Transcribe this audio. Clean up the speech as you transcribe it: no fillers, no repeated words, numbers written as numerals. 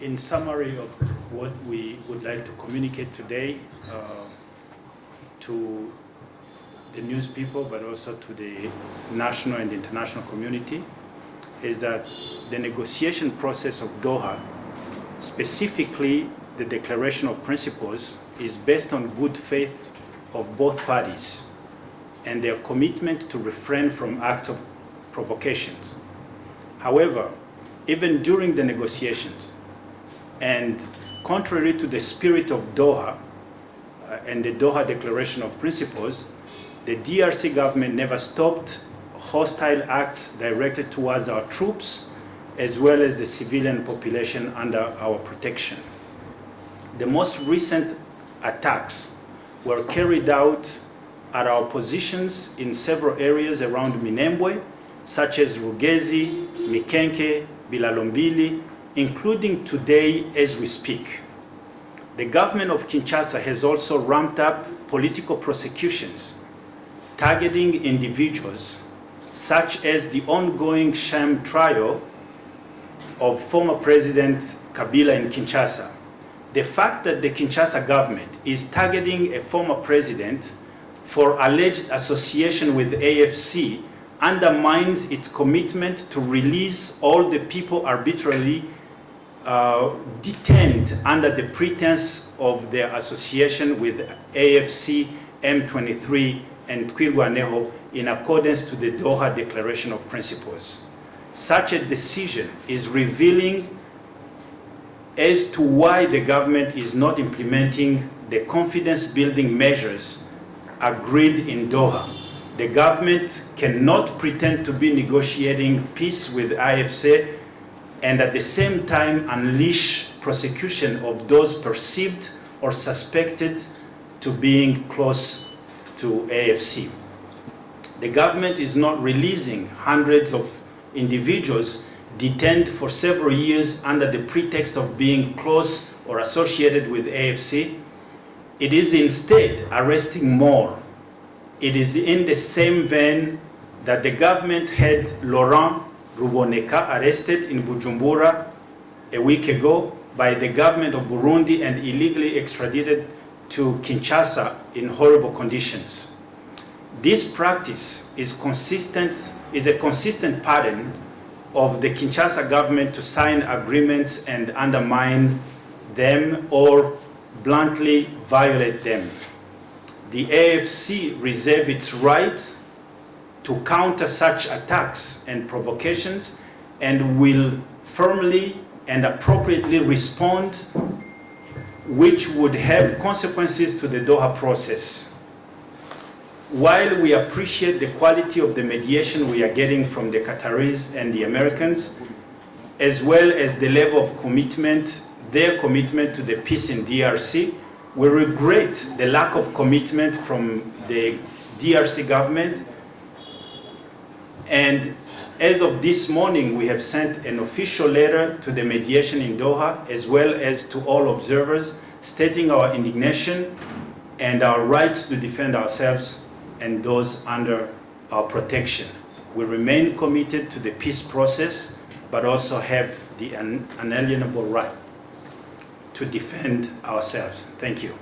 in summary of what we would like to communicate today to the news people, but also to the national and international community, is that the negotiation process of Doha, specifically the Declaration of Principles, is based on good faith of both parties and their commitment to refrain from acts of provocations. However, even during the negotiations, and contrary to the spirit of Doha and the Doha Declaration of Principles, the DRC government never stopped hostile acts directed towards our troops as well as the civilian population under our protection. The most recent attacks were carried out at our positions in several areas around Minembwe, such as Rugezi, Mikenke, Bilalombili, including today as we speak. The government of Kinshasa has also ramped up political prosecutions targeting individuals, such as the ongoing sham trial of former President Kabila in Kinshasa. The fact that the Kinshasa government is targeting a former president for alleged association with the AFC undermines its commitment to release all the people arbitrarily detained under the pretense of their association with AFC, M23, and Twirwaneho in accordance to the Doha Declaration of Principles. Such a decision is revealing as to why the government is not implementing the confidence-building measures agreed in Doha. The government cannot pretend to be negotiating peace with IFC and at the same time unleash prosecution of those perceived or suspected to being close to AFC. The government is not releasing hundreds of individuals detained for several years under the pretext of being close or associated with AFC. It is instead arresting more. It is in the same vein that the government had Laurent Ruboneka arrested in Bujumbura a week ago by the government of Burundi and illegally extradited to Kinshasa in horrible conditions. This practice is a consistent pattern of the Kinshasa government to sign agreements and undermine them or bluntly violate them. The AFC reserves its right to counter such attacks and provocations and will firmly and appropriately respond, which would have consequences to the Doha process. While we appreciate the quality of the mediation we are getting from the Qataris and the Americans, as well as the level of commitment, their commitment to the peace in DRC, we regret the lack of commitment from the DRC government. And as of this morning, we have sent an official letter to the mediation in Doha, as well as to all observers, stating our indignation and our rights to defend ourselves and those under our protection. We remain committed to the peace process, but also have the unalienable right to defend ourselves. Thank you.